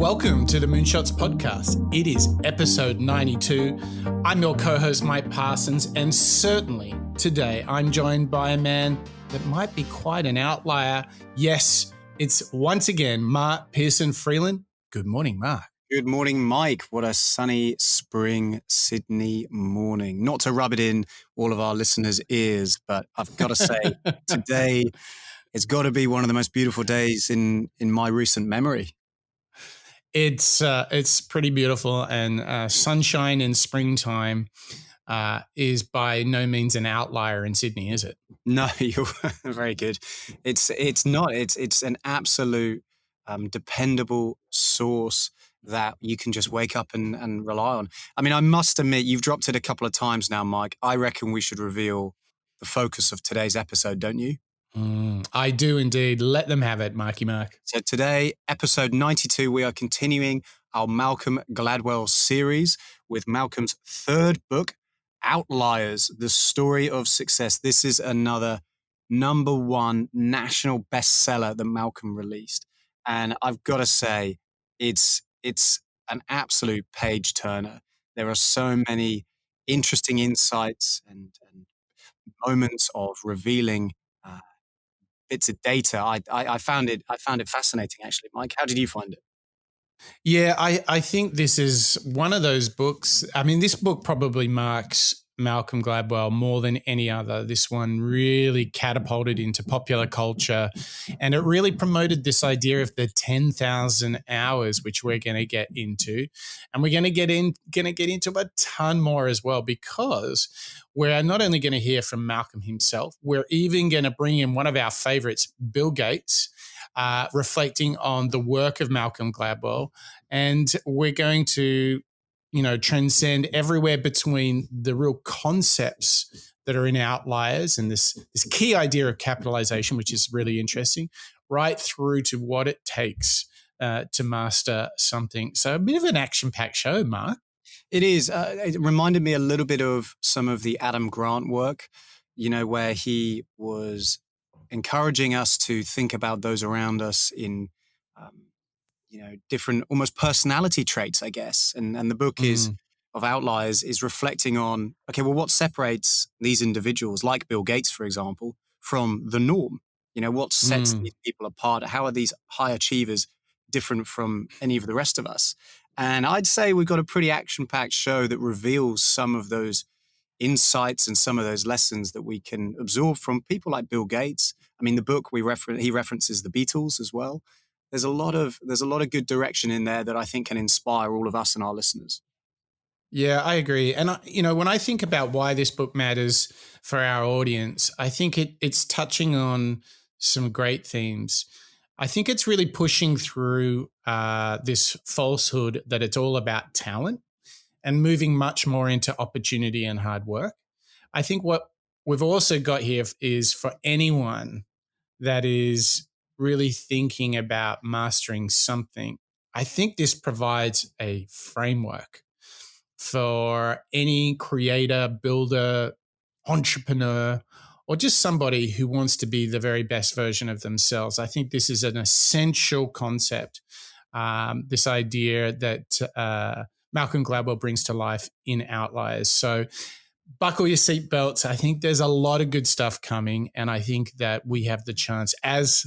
Welcome to the Moonshots podcast. It is episode 92. I'm your co-host, Mike Parsons, and certainly today I'm joined by a man that might be quite an outlier. Yes, it's once again Mark Pearson-Freeland. Good morning, Mark. Good morning, Mike. What a sunny spring Sydney morning. Not to rub it in all of our listeners' ears, but I've got to say, today it's got to be one of the most beautiful days in my recent memory. It's pretty beautiful, and sunshine in springtime is by no means an outlier in Sydney, is it? No, you're very good. It's not. It's an absolute dependable source that you can just wake up and rely on. I mean, I must admit, you've dropped it a couple of times now, Mike. I reckon we should reveal the focus of today's episode, don't you? I do indeed. Let them have it, Marky Mark. So today, episode 92, we are continuing our Malcolm Gladwell series with Malcolm's third book, Outliers, The Story of Success. This is another #1 national bestseller that Malcolm released. And I've got to say, it's an absolute page turner. There are so many interesting insights and moments of revealing bits of data. I found it fascinating, actually. Mike, how did you find it? Yeah, I think this is one of those books. I mean, this book probably marks Malcolm Gladwell more than any other. This one really catapulted into popular culture, and it really promoted this idea of the 10,000 hours, which we're going to get into, and we're going to get into a ton more as well, because we're not only going to hear from Malcolm himself, we're even going to bring in one of our favorites, Bill Gates, reflecting on the work of Malcolm Gladwell, and we're going to transcend everywhere between the real concepts that are in Outliers and this key idea of capitalization, which is really interesting, right through to what it takes to master something. So a bit of an action-packed show, Mark. It is. It reminded me a little bit of some of the Adam Grant work, where he was encouraging us to think about those around us in different almost personality traits, I guess. And the book of Outliers is reflecting on, okay, well, what separates these individuals, like Bill Gates, for example, from the norm? What sets these people apart? How are these high achievers different from any of the rest of us? And I'd say we've got a pretty action-packed show that reveals some of those insights and some of those lessons that we can absorb from people like Bill Gates. I mean, the book he references the Beatles as well. There's a lot of good direction in there that I think can inspire all of us and our listeners. Yeah, I agree. And when I think about why this book matters for our audience, I think it's touching on some great themes. I think it's really pushing through this falsehood that it's all about talent and moving much more into opportunity and hard work. I think what we've also got here is for anyone that is really thinking about mastering something, I think this provides a framework for any creator, builder, entrepreneur, or just somebody who wants to be the very best version of themselves. I think this is an essential concept, this idea that Malcolm Gladwell brings to life in Outliers. So buckle your seatbelts. I think there's a lot of good stuff coming, and I think that we have the chance, as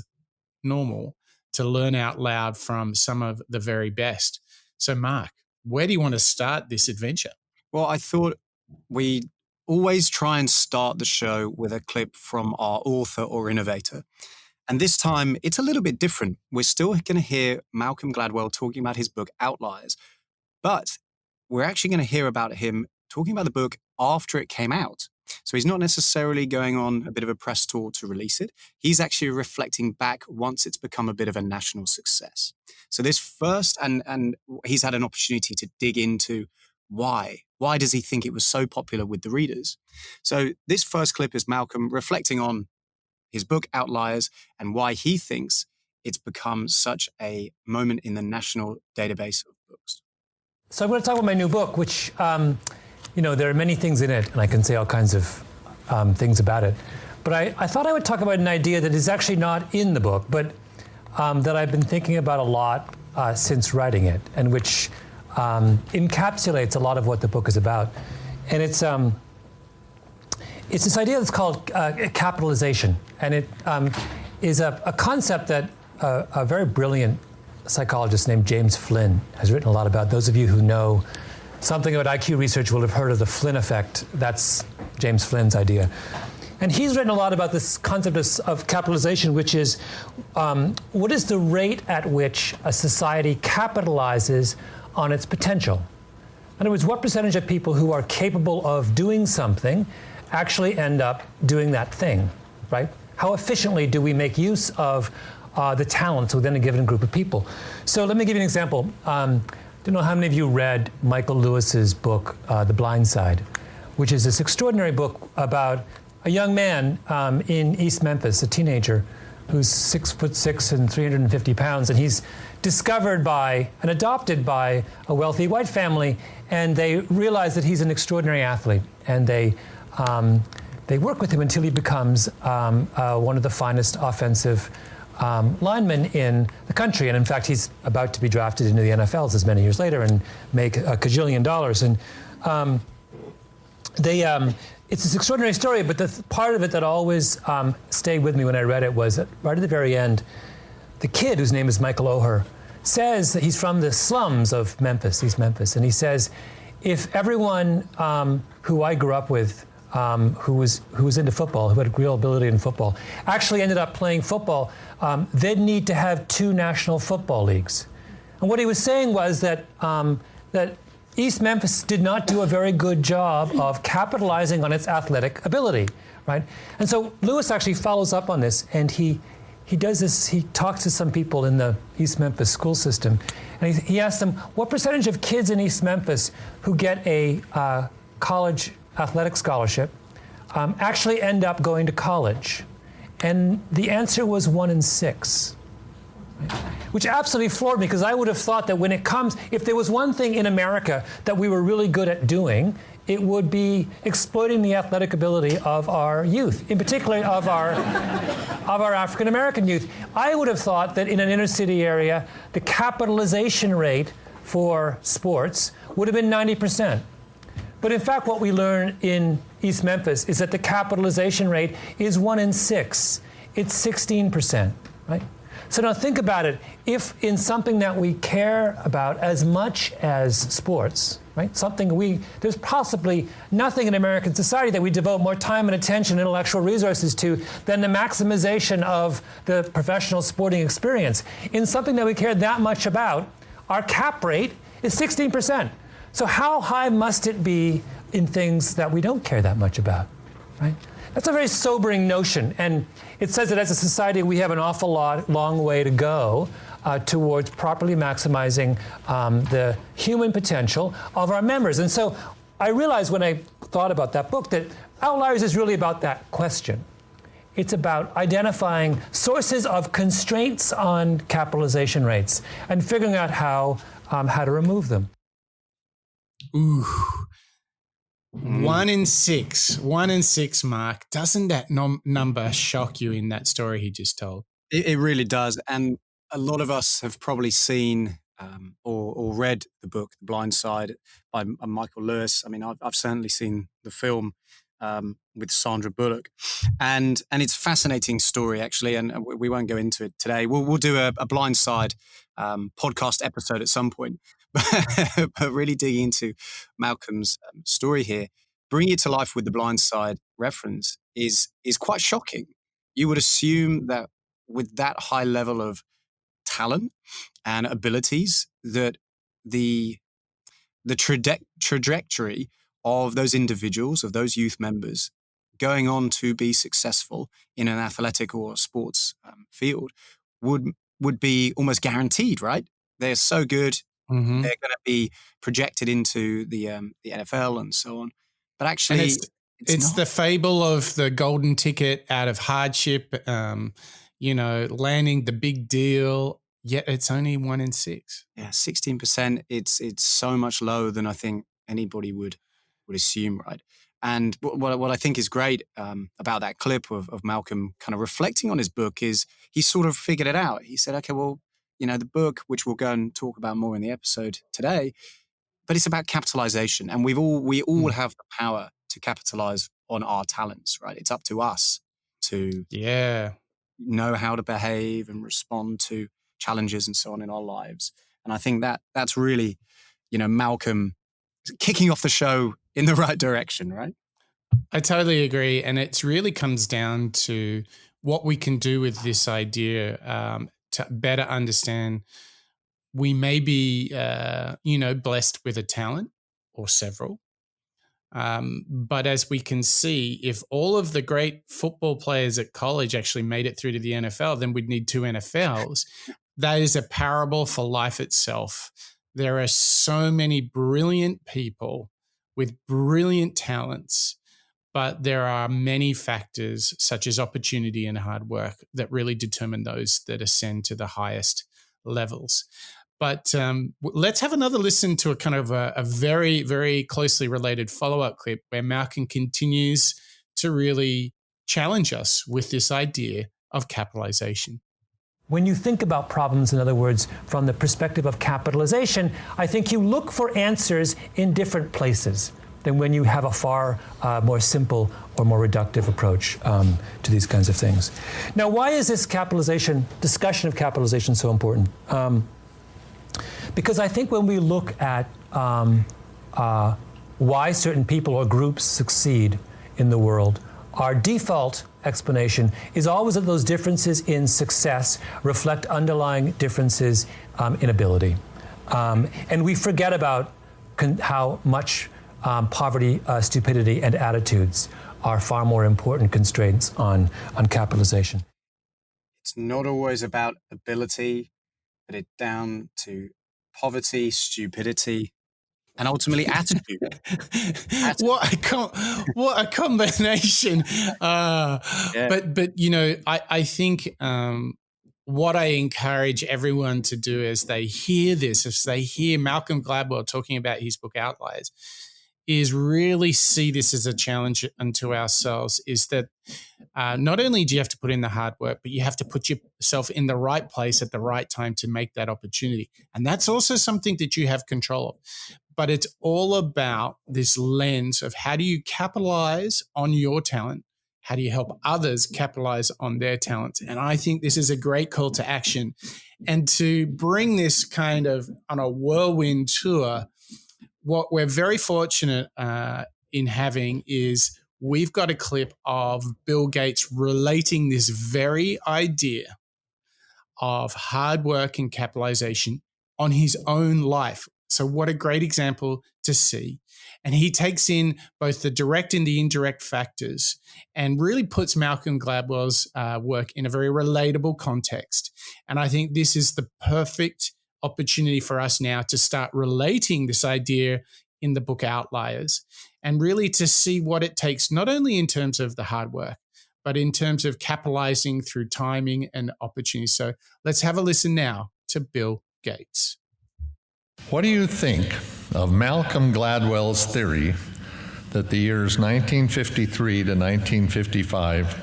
normal, to learn out loud from some of the very best. So, Mark, where do you want to start this adventure? Well, I thought we always try and start the show with a clip from our author or innovator. And this time, it's a little bit different. We're still going to hear Malcolm Gladwell talking about his book, Outliers, but we're actually going to hear about him talking about the book after it came out. So he's not necessarily going on a bit of a press tour to release it. He's actually reflecting back once it's become a bit of a national success. So this first, and he's had an opportunity to dig into why. Why does he think it was so popular with the readers? So this first clip is Malcolm reflecting on his book, Outliers, and why he thinks it's become such a moment in the national database of books. So I'm going to talk about my new book, which, there are many things in it, and I can say all kinds of things about it. But I thought I would talk about an idea that is actually not in the book, but that I've been thinking about a lot since writing it, and which encapsulates a lot of what the book is about. And it's this idea that's called capitalization, and it is a concept that a very brilliant psychologist named James Flynn has written a lot about. Those of you who know something about IQ research will have heard of the Flynn effect. That's James Flynn's idea. And he's written a lot about this concept of capitalization, which is what is the rate at which a society capitalizes on its potential? In other words, what percentage of people who are capable of doing something actually end up doing that thing, right? How efficiently do we make use of the talents within a given group of people? So let me give you an example. I don't know how many of you read Michael Lewis's book, The Blind Side, which is this extraordinary book about a young man in East Memphis, a teenager, who's 6'6" and 350 pounds, and he's discovered by and adopted by a wealthy white family, and they realize that he's an extraordinary athlete, and they work with him until he becomes one of the finest offensive linemen in the country. And in fact, he's about to be drafted into the NFL as many years later and make a $1 gajillion. And it's this extraordinary story, but the part of it that always stayed with me when I read it was that right at the very end, the kid, whose name is Michael Oher, says that he's from the slums of Memphis, East Memphis, and he says, if everyone who I grew up with who was into football, who had real ability in football, actually ended up playing football, they'd need to have 2 national football leagues. And what he was saying was that that East Memphis did not do a very good job of capitalizing on its athletic ability, right? And so Lewis actually follows up on this, and he does this. He talks to some people in the East Memphis school system, and he asks them, what percentage of kids in East Memphis who get a college athletic scholarship actually end up going to college? And the answer was 1 in 6. Which absolutely floored me, because I would have thought that when it comes, if there was one thing in America that we were really good at doing, it would be exploiting the athletic ability of our youth, in particular of our African American youth. I would have thought that in an inner city area, the capitalization rate for sports would have been 90%. But in fact, what we learn in East Memphis is that the capitalization rate is 1 in 6. It's 16%, right? So now think about it. If in something that we care about as much as sports, right? There's possibly nothing in American society that we devote more time and attention and intellectual resources to than the maximization of the professional sporting experience. In something that we care that much about, our cap rate is 16%. So how high must it be in things that we don't care that much about, right? That's a very sobering notion, and it says that as a society we have an awful long way to go towards properly maximizing the human potential of our members. And so I realized when I thought about that book that Outliers is really about that question. It's about identifying sources of constraints on capitalization rates and figuring out how to remove them. Ooh. 1 in 6, Mark. Doesn't that number shock you in that story he just told? It really does. And a lot of us have probably seen or read the book, The Blind Side by Michael Lewis. I mean, I've certainly seen the film with Sandra Bullock. And it's a fascinating story, actually, and we won't go into it today. We'll do a Blind Side podcast episode at some point. But really digging into Malcolm's story here, bringing it to life with the Blind Side reference is quite shocking. You would assume that with that high level of talent and abilities, that the trajectory of those individuals, of those youth members, going on to be successful in an athletic or sports field would be almost guaranteed, right? They're so good. Mm-hmm. They're going to be projected into the NFL and so on. But actually, it's the fable of the golden ticket out of hardship, landing the big deal, yet it's only 1 in 6. Yeah, 16%. It's so much lower than I think anybody would assume, right? And what I think is great about that clip of Malcolm kind of reflecting on his book is he sort of figured it out. He said, okay, well, the book, which we'll go and talk about more in the episode today, but it's about capitalization. And we all have the power to capitalize on our talents, right? It's up to us to know how to behave and respond to challenges and so on in our lives. And I think that's really, Malcolm kicking off the show in the right direction, right? I totally agree. And it really comes down to what we can do with this idea to better understand we may be, blessed with a talent or several. But as we can see, if all of the great football players at college actually made it through to the NFL, then we'd need 2 NFLs. That is a parable for life itself. There are so many brilliant people with brilliant talents, but there are many factors such as opportunity and hard work that really determine those that ascend to the highest levels. But let's have another listen to a kind of a very, very closely related follow-up clip where Malcolm continues to really challenge us with this idea of capitalization. When you think about problems, in other words, from the perspective of capitalization, I think you look for answers in different places than when you have a far more simple or more reductive approach to these kinds of things. Now, why is this discussion of capitalization so important? Because I think when we look at why certain people or groups succeed in the world, our default explanation is always that those differences in success reflect underlying differences in ability. And we forget about how much poverty, stupidity, and attitudes are far more important constraints on capitalization. It's not always about ability, but it's down to poverty, stupidity, and ultimately attitude. What a combination! But I think what I encourage everyone to do as they hear this, as they hear Malcolm Gladwell talking about his book Outliers, is really see this as a challenge unto ourselves. Is that not only do you have to put in the hard work, but you have to put yourself in the right place at the right time to make that opportunity. And that's also something that you have control of. But it's all about this lens of how do you capitalize on your talent? How do you help others capitalize on their talents? And I think this is a great call to action. And to bring this kind of on a whirlwind tour, what we're very fortunate in having is we've got a clip of Bill Gates relating this very idea of hard work and capitalization on his own life. So what a great example to see. And he takes in both the direct and the indirect factors and really puts Malcolm Gladwell's work in a very relatable context. And I think this is the perfect opportunity for us now to start relating this idea in the book Outliers and really to see what it takes, not only in terms of the hard work, but in terms of capitalizing through timing and opportunity. So let's have a listen now to Bill Gates. What do you think of Malcolm Gladwell's theory that the years 1953 to 1955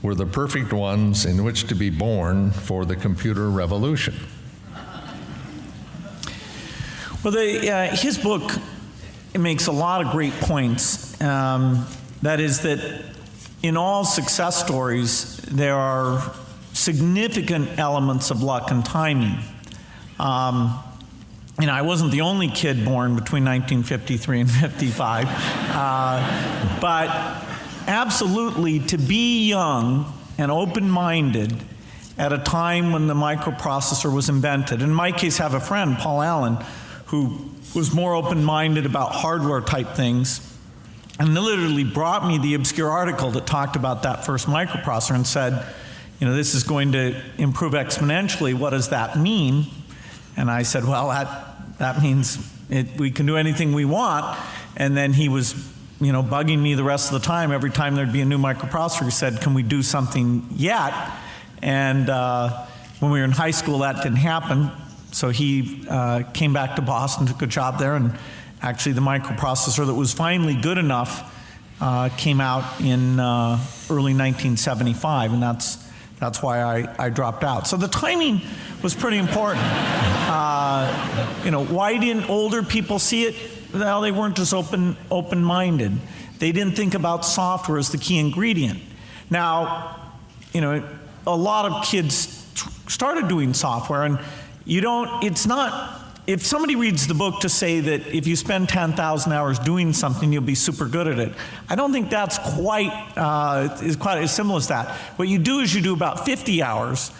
were the perfect ones in which to be born for the computer revolution? Well, his book makes a lot of great points. That is that in all success stories, there are significant elements of luck and timing. I wasn't the only kid born between 1953 and 55, but absolutely to be young and open-minded at a time when the microprocessor was invented. In my case, I have a friend, Paul Allen, who was more open-minded about hardware-type things, and literally brought me the obscure article that talked about that first microprocessor and said, this is going to improve exponentially. What does that mean? And I said, well, that means we can do anything we want. And then he was, bugging me the rest of the time. Every time there'd be a new microprocessor, he said, can we do something yet? And when we were in high school, that didn't happen. So he came back to Boston, took a job there, and actually the microprocessor that was finally good enough came out in early 1975, and that's That's why I dropped out. So the timing was pretty important. Why didn't older people see it? Well, they weren't as open-minded. They didn't think about software as the key ingredient. Now, a lot of kids started doing software, and if somebody reads the book to say that if you spend 10,000 hours doing something, you'll be super good at it, I don't think that's quite as simple as that. What you do is you do about 50 hours,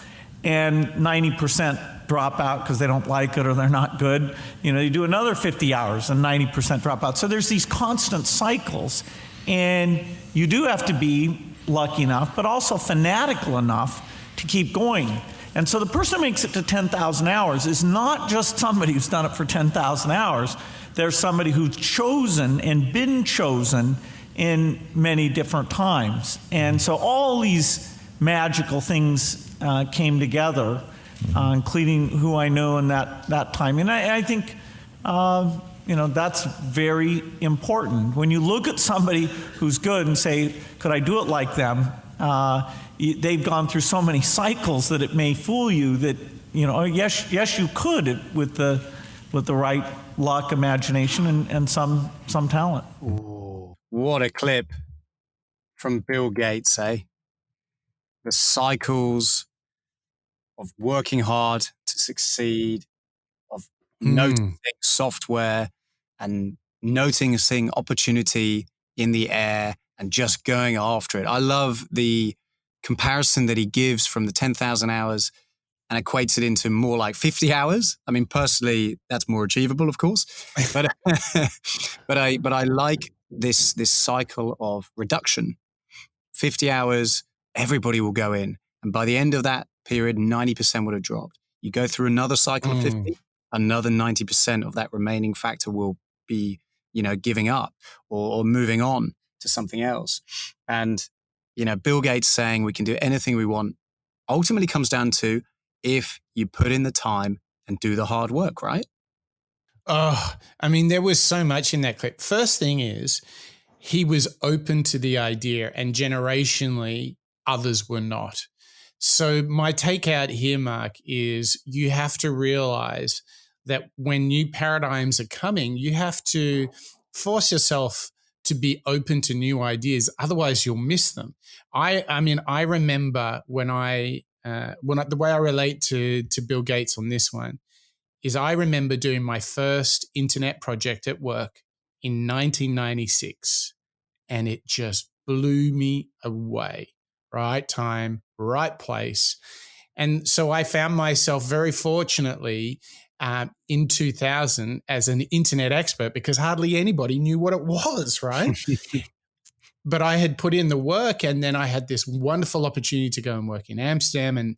and 90% drop out because they don't like it or they're not good. You do another 50 hours, and 90% drop out. So there's these constant cycles, and you do have to be lucky enough, but also fanatical enough to keep going. And so the person who makes it to 10,000 hours is not just somebody who's done it for 10,000 hours. There's somebody who's chosen and been chosen in many different times. And so all these magical things came together, including who I know in that time. And I think, that's very important. When you look at somebody who's good and say, could I do it like them? They've gone through so many cycles that it may fool you that, yes, you could with the right luck, imagination, and some talent. Ooh, what a clip from Bill Gates, eh? The cycles of working hard to succeed, of noticing software and noticing opportunity in the air and just going after it. I love the comparison that he gives from the 10,000 hours and equates it into more like 50 hours. I mean, personally, that's more achievable, of course. But I like this cycle of reduction. 50 hours, everybody will go in. And by the end of that period, 90% would have dropped. You go through another cycle of 50, another 90% of that remaining factor will be, giving up or moving on to something else. And, Bill Gates saying we can do anything we want ultimately comes down to if you put in the time and do the hard work, right? Oh, I mean, there was so much in that clip. First thing is, he was open to the idea, and generationally, others were not. So my takeout here, Mark, is you have to realize that when new paradigms are coming, you have to force yourself to be open to new ideas. Otherwise, you'll miss them. I remember the way I relate to Bill Gates on this one is I remember doing my first internet project at work in 1996, and it just blew me away. Right time, right place. And so I found myself very fortunately in 2000 as an internet expert because hardly anybody knew what it was, right? But I had put in the work, and then I had this wonderful opportunity to go and work in Amsterdam and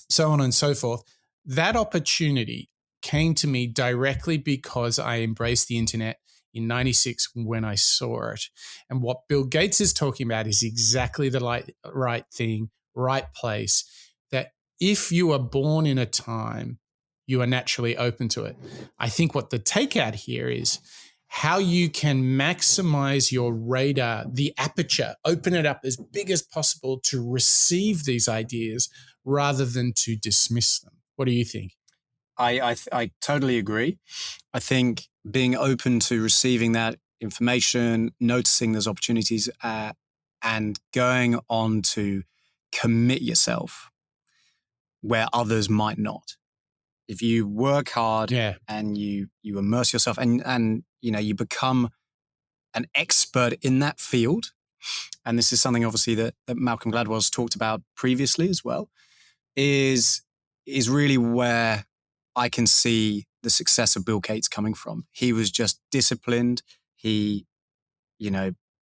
so on and so forth. That opportunity came to me directly because I embraced the internet in 96 when I saw it. And what Bill Gates is talking about is exactly the right thing, right place, that if you are born in a time, you are naturally open to it. I think what the takeout here is how you can maximize your radar, the aperture, open it up as big as possible to receive these ideas rather than to dismiss them. What do you think? I totally agree. I think being open to receiving that information, noticing those opportunities, and going on to commit yourself where others might not. If you work hard and you immerse yourself and you become an expert in that field, and this is something obviously that Malcolm Gladwell's talked about previously as well, is really where I can see the success of Bill Gates coming from. He was just disciplined. He,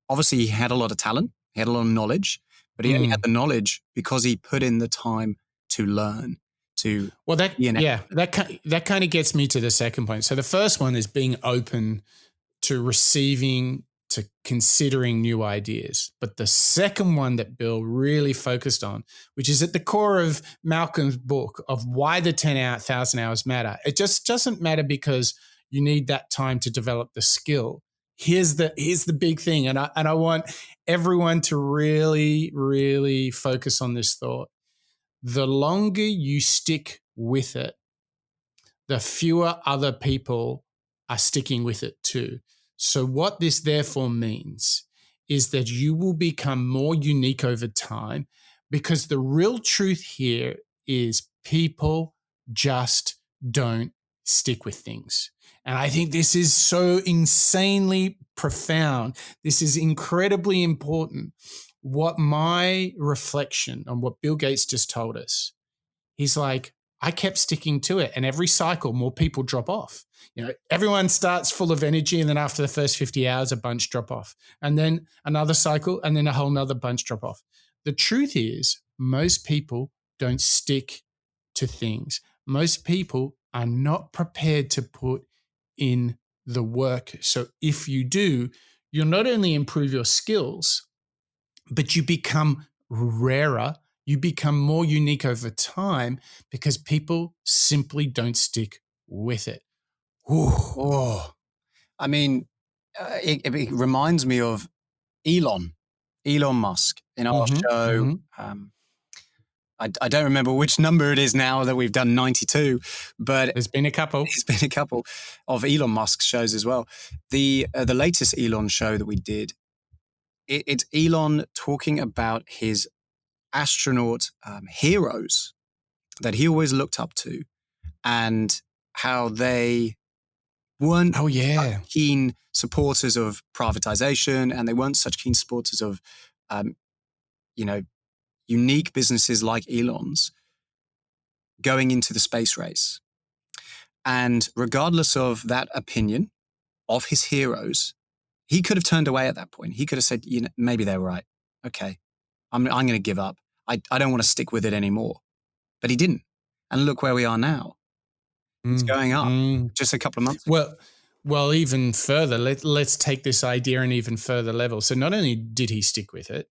obviously he had a lot of talent. He had a lot of knowledge, but he only had the knowledge because he put in the time to learn. That kind of gets me to the second point. So the first one is being open to receiving, to considering new ideas. But the second one that Bill really focused on, which is at the core of Malcolm's book of why the 10,000 hours matter. It just doesn't matter because you need that time to develop the skill. Here's the big thing. And I want everyone to really, really focus on this thought. the longer you stick with it, the fewer other people are sticking with it too. So what this therefore means is that you will become more unique over time, because the real truth here is people just don't stick with things. And I think this is so insanely profound. This is incredibly important. What my reflection on what Bill Gates just told us, he's like, I kept sticking to it, and every cycle, more people drop off. Everyone starts full of energy, and then after the first 50 hours, a bunch drop off, and then another cycle, and then a whole nother bunch drop off. The truth is, most people don't stick to things. Most people are not prepared to put in the work. So if you do, you'll not only improve your skills, but you become rarer. You become more unique over time because people simply don't stick with it. Oh, I mean, it reminds me of Elon Musk in our show. I don't remember which number it is now that we've done 92, but there's been a couple. There's been a couple of Elon Musk shows as well. The latest Elon show that we did, it's Elon talking about his astronaut heroes that he always looked up to, and how they weren't such keen supporters of privatization, and they weren't such keen supporters of, unique businesses like Elon's going into the space race. And regardless of that opinion of his heroes, he could have turned away at that point. He could have said, maybe they're right. Okay, I'm going to give up. I don't want to stick with it anymore. But he didn't. And look where we are now. It's going up just a couple of months ago. Well, even further, let's take this idea an even further level. So not only did he stick with it,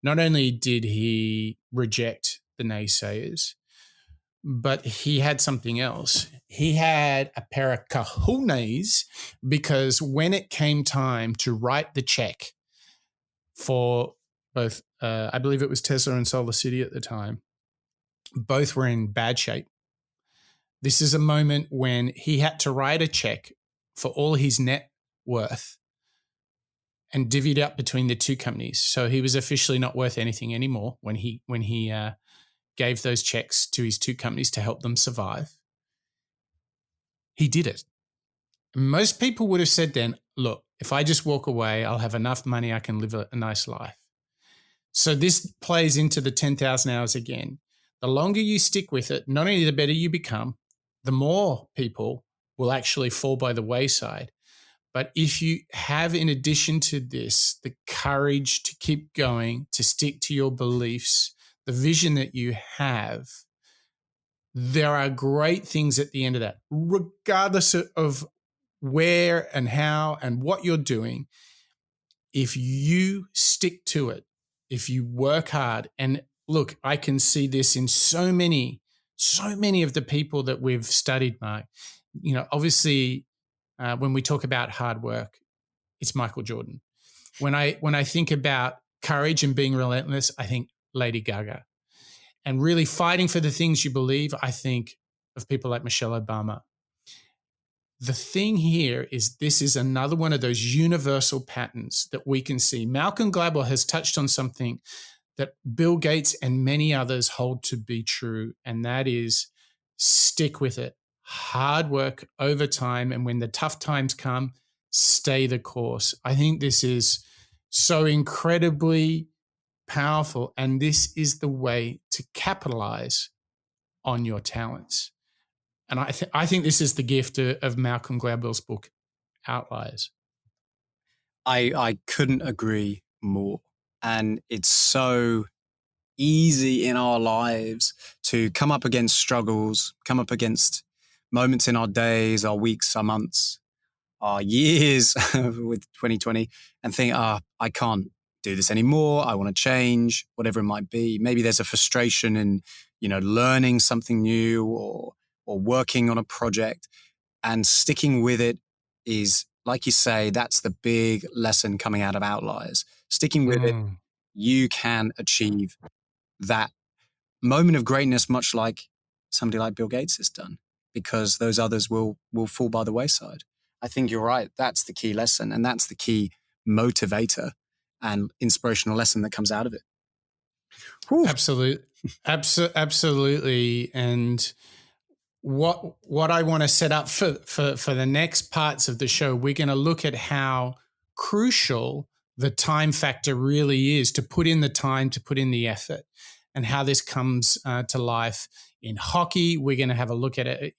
not only did he reject the naysayers, but he had something else. He had a pair of cojones, because when it came time to write the check for both, I believe it was Tesla and Solar City at the time, both were in bad shape. This is a moment when he had to write a check for all his net worth and divvied up between the two companies. So he was officially not worth anything anymore when he gave those checks to his two companies to help them survive. He did it. Most people would have said then, look, if I just walk away, I'll have enough money, I can live a nice life. So this plays into the 10,000 hours again. The longer you stick with it, not only the better you become, the more people will actually fall by the wayside. But if you have, in addition to this, the courage to keep going, to stick to your beliefs, the vision that you have, there are great things at the end of that, regardless of where and how and what you're doing. If you stick to it, if you work hard, and look, I can see this in so many of the people that we've studied, Mark. Obviously, when we talk about hard work, it's Michael Jordan. When I think about courage and being relentless, I think Lady Gaga. And really fighting for the things you believe, I think of people like Michelle Obama. The thing here is, this is another one of those universal patterns that we can see. Malcolm Gladwell has touched on something that Bill Gates and many others hold to be true, and that is stick with it. Hard work over time, and when the tough times come, stay the course. I think this is so incredibly powerful, and this is the way to capitalize on your talents. And I think this is the gift of Malcolm Gladwell's book, Outliers. I couldn't agree more. And it's so easy in our lives to come up against struggles, come up against moments in our days, our weeks, our months, our years with 2020, and think, I can't do this anymore. I want to change, whatever it might be. Maybe there's a frustration in, learning something new or working on a project, and sticking with it is, like you say, that's the big lesson coming out of Outliers. Sticking with it, you can achieve that moment of greatness, much like somebody like Bill Gates has done, because those others will fall by the wayside. I think you're right. That's the key lesson, and that's the key motivator and inspirational lesson that comes out of it. Absolutely. Absolutely. And what I want to set up for the next parts of the show, we're going to look at how crucial the time factor really is, to put in the time, to put in the effort, and how this comes to life in hockey. We're going to have a look at it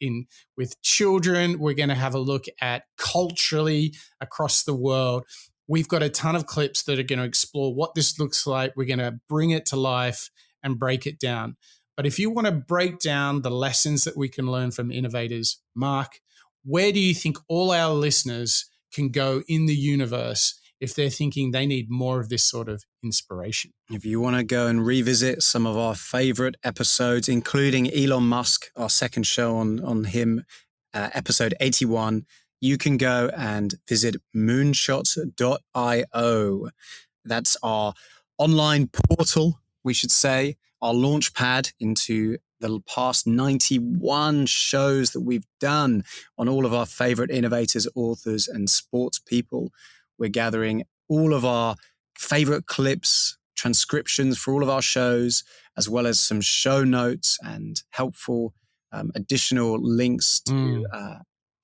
with children. We're going to have a look at culturally across the world. We've got a ton of clips that are going to explore what this looks like. We're going to bring it to life and break it down. But if you want to break down the lessons that we can learn from innovators, Mark, where do you think all our listeners can go in the universe if they're thinking they need more of this sort of inspiration? If you want to go and revisit some of our favorite episodes, including Elon Musk, our second show on him, episode 81, you can go and visit moonshots.io. That's our online portal, we should say, our launch pad into the past 91 shows that we've done on all of our favorite innovators, authors, and sports people. We're gathering all of our favorite clips, transcriptions for all of our shows, as well as some show notes and helpful additional links to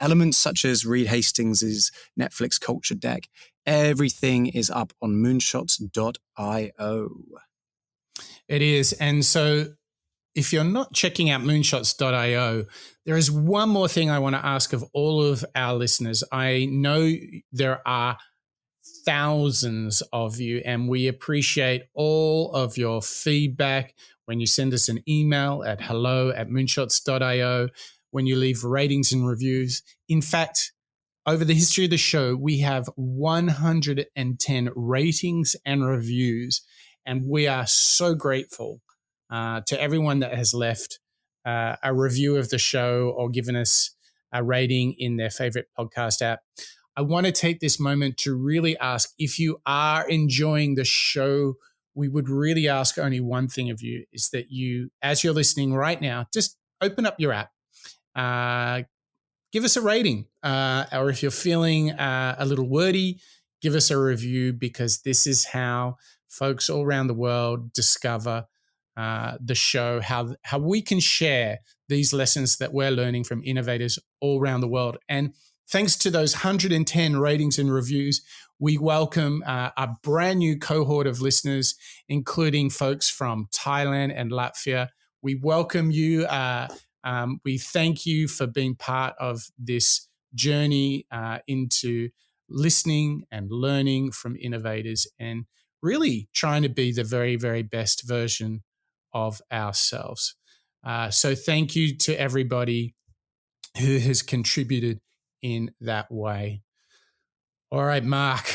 elements such as Reed Hastings' Netflix culture deck. Everything is up on moonshots.io. It is. And so if you're not checking out moonshots.io, there is one more thing I want to ask of all of our listeners. I know there are thousands of you, and we appreciate all of your feedback when you send us an email at hello@moonshots.io, when you leave ratings and reviews. In fact, over the history of the show, we have 110 ratings and reviews, and we are so grateful to everyone that has left a review of the show or given us a rating in their favorite podcast app. I want to take this moment to really ask, if you are enjoying the show, we would really ask only one thing of you, is that you, as you're listening right now, just open up your app, give us a rating, or if you're feeling a little wordy, give us a review, because this is how folks all around the world discover the show, how we can share these lessons that we're learning from innovators all around the world. And thanks to those 110 ratings and reviews, we welcome a brand new cohort of listeners, including folks from Thailand and Latvia. We welcome you. We thank you for being part of this journey into listening and learning from innovators and really trying to be the very, very best version of ourselves. So thank you to everybody who has contributed in that way. All right, Mark,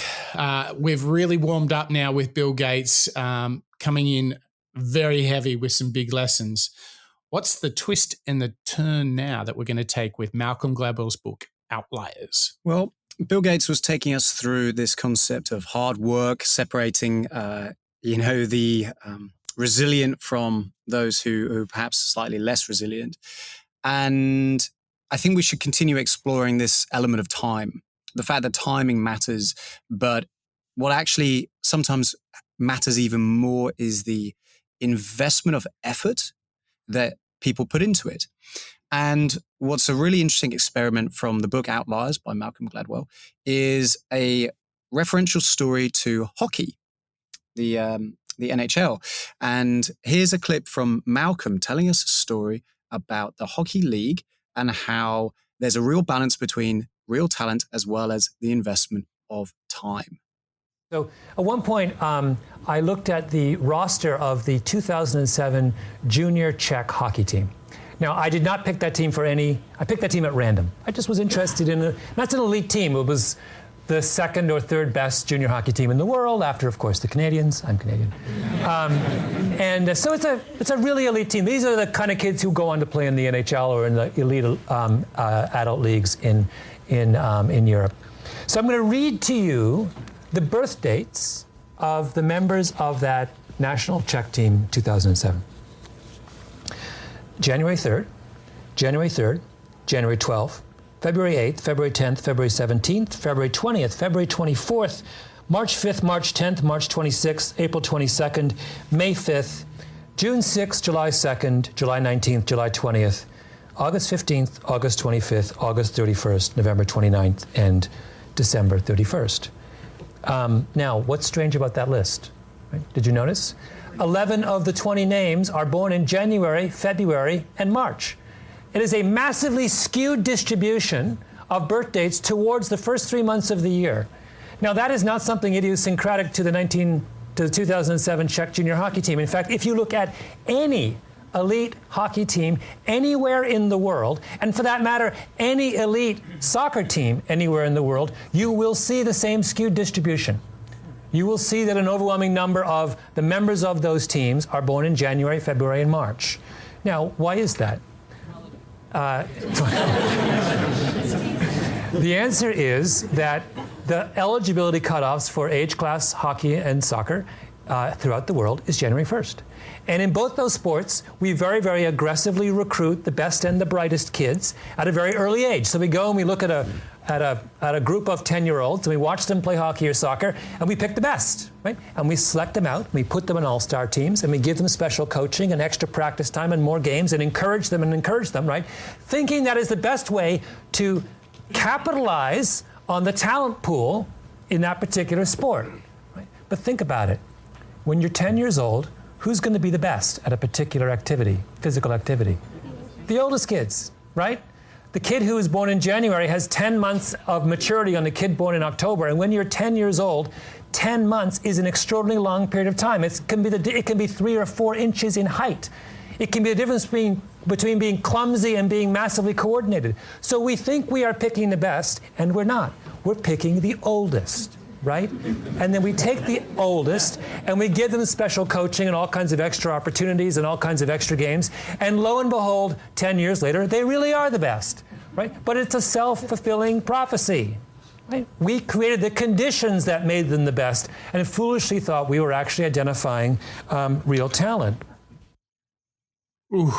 we've really warmed up now with Bill Gates coming in very heavy with some big lessons. What's the twist and the turn now that we're going to take with Malcolm Gladwell's book, Outliers? Well, Bill Gates was taking us through this concept of hard work, separating, the resilient from those who perhaps slightly less resilient. And I think we should continue exploring this element of time, the fact that timing matters, but what actually sometimes matters even more is the investment of effort that people put into it. And what's a really interesting experiment from the book Outliers by Malcolm Gladwell is a referential story to hockey, the NHL. And here's a clip from Malcolm telling us a story about the hockey league and how there's a real balance between real talent as well as the investment of time. So at one point, I looked at the roster of the 2007 junior Czech hockey team. Now, I did not pick that team I picked that team at random. I just was interested in that's an elite team. It was the second or third best junior hockey team in the world after, of course, the Canadians. I'm Canadian. So it's a really elite team. These are the kind of kids who go on to play in the NHL or in the elite adult leagues in Europe. So I'm going to read to you the birth dates of the members of that national Czech team 2007. January 3rd, January 3rd, January 12th, February 8th, February 10th, February 17th, February 20th, February 24th, March 5th, March 10th, March 26th, April 22nd, May 5th, June 6th, July 2nd, July 19th, July 20th, August 15th, August 25th, August 31st, November 29th, and December 31st. Now, what's strange about that list? Right? Did you notice? 11 of the 20 names are born in January, February, and March. It is a massively skewed distribution of birth dates towards the first 3 months of the year. Now, that is not something idiosyncratic to the 2007 Czech junior hockey team. In fact, if you look at any elite hockey team anywhere in the world, and for that matter, any elite soccer team anywhere in the world, you will see the same skewed distribution. You will see that an overwhelming number of the members of those teams are born in January, February, and March. Now, why is that? The answer is that the eligibility cutoffs for age class hockey and soccer throughout the world is January 1st. And in both those sports, we very, very aggressively recruit the best and the brightest kids at a very early age. So we go and we look at a group of 10-year-olds, and we watch them play hockey or soccer, and we pick the best, right? And we select them out, we put them in all-star teams, and we give them special coaching and extra practice time and more games and encourage them, right? Thinking that is the best way to capitalize on the talent pool in that particular sport, right? But think about it. When you're 10 years old, who's going to be the best at a particular activity, physical activity? The oldest kids, right? The kid who was born in January has 10 months of maturity on the kid born in October. And when you're 10 years old, 10 months is an extraordinarily long period of time. It can be 3 or 4 inches in height. It can be the difference between being clumsy and being massively coordinated. So we think we are picking the best, and we're not. We're picking the oldest, right? And then we take the oldest and we give them special coaching and all kinds of extra opportunities and all kinds of extra games. And lo and behold, 10 years later, they really are the best, right? But it's a self-fulfilling prophecy, right? We created the conditions that made them the best and foolishly thought we were actually identifying real talent. Ooh,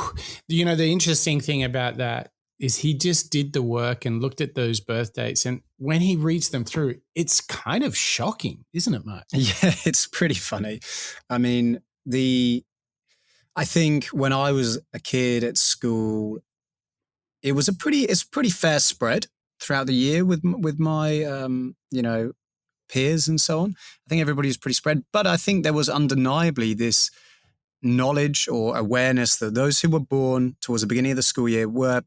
you know, the interesting thing about that is he just did the work and looked at those birth dates. And when he reads them through, it's kind of shocking, isn't it, Mark? Yeah, it's pretty funny. I mean, I think when I was a kid at school, it's a pretty fair spread throughout the year with my, peers and so on. I think everybody was pretty spread. But I think there was undeniably this knowledge or awareness that those who were born towards the beginning of the school year were,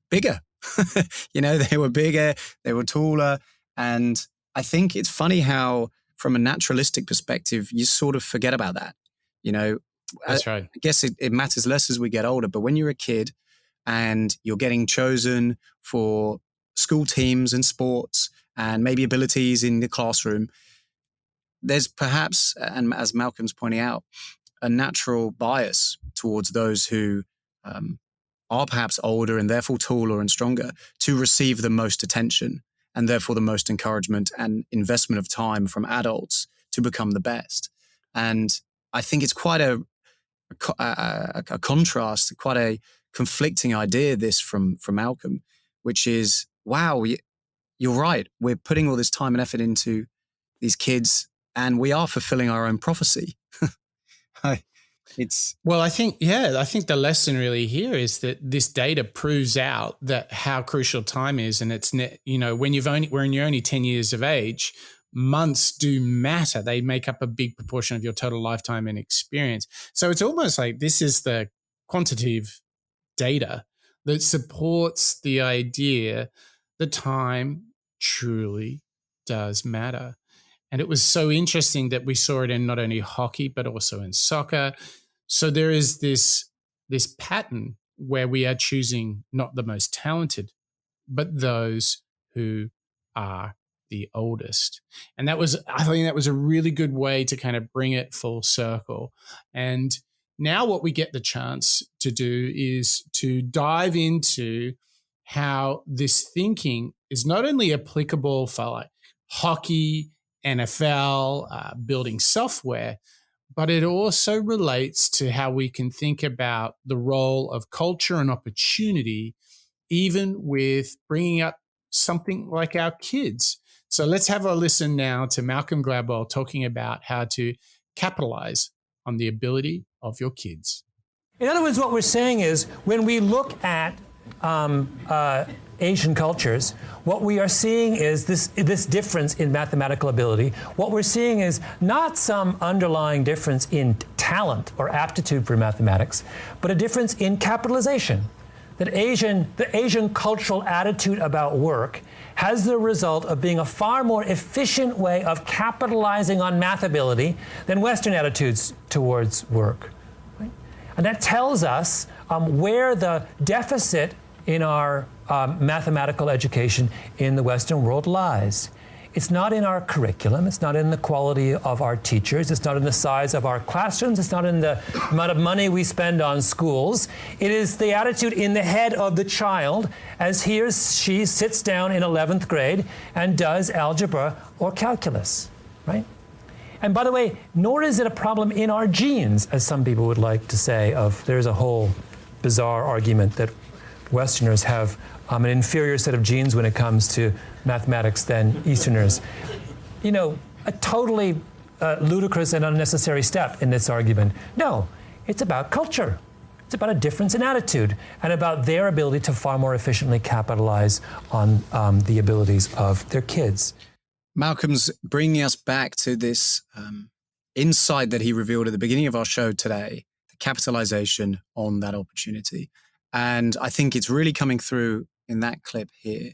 bigger. They were bigger, they were taller. And I think it's funny how, from a naturalistic perspective, you sort of forget about that. That's right. I guess it matters less as we get older. But when you're a kid and you're getting chosen for school teams and sports and maybe abilities in the classroom, there's perhaps, and as Malcolm's pointing out, a natural bias towards those who are perhaps older and therefore taller and stronger to receive the most attention and therefore the most encouragement and investment of time from adults to become the best. And I think it's quite a contrast, quite a conflicting idea, this from Malcolm, which is, wow, you're right. We're putting all this time and effort into these kids and we are fulfilling our own prophecy. I think the lesson really here is that this data proves out that how crucial time is, and it's when you're only 10 years of age, months do matter. They make up a big proportion of your total lifetime and experience. So it's almost like this is the quantitative data that supports the idea that time truly does matter. And it was so interesting that we saw it in not only hockey, but also in soccer. So there is this pattern where we are choosing not the most talented, but those who are the oldest. And I think that was a really good way to kind of bring it full circle. And now what we get the chance to do is to dive into how this thinking is not only applicable for like hockey, NFL, building software, but it also relates to how we can think about the role of culture and opportunity, even with bringing up something like our kids. So let's have a listen now to Malcolm Gladwell talking about how to capitalize on the ability of your kids. In other words, what we're saying is when we look at Asian cultures, what we are seeing is this difference in mathematical ability. What we're seeing is not some underlying difference in talent or aptitude for mathematics, but a difference in capitalization. That the Asian cultural attitude about work has the result of being a far more efficient way of capitalizing on math ability than Western attitudes towards work. Right? And that tells us where the deficit in our mathematical education in the Western world lies. It's not in our curriculum, it's not in the quality of our teachers, it's not in the size of our classrooms, it's not in the amount of money we spend on schools. It is the attitude in the head of the child as he or she sits down in 11th grade and does algebra or calculus, right? And by the way, nor is it a problem in our genes, as some people would like to say. There's a whole bizarre argument that Westerners have an inferior set of genes when it comes to mathematics than Easterners. You know, a totally ludicrous and unnecessary step in this argument. No, it's about culture. It's about a difference in attitude and about their ability to far more efficiently capitalize on the abilities of their kids. Malcolm's bringing us back to this insight that he revealed at the beginning of our show today, the capitalization on that opportunity. And I think it's really coming through in that clip here,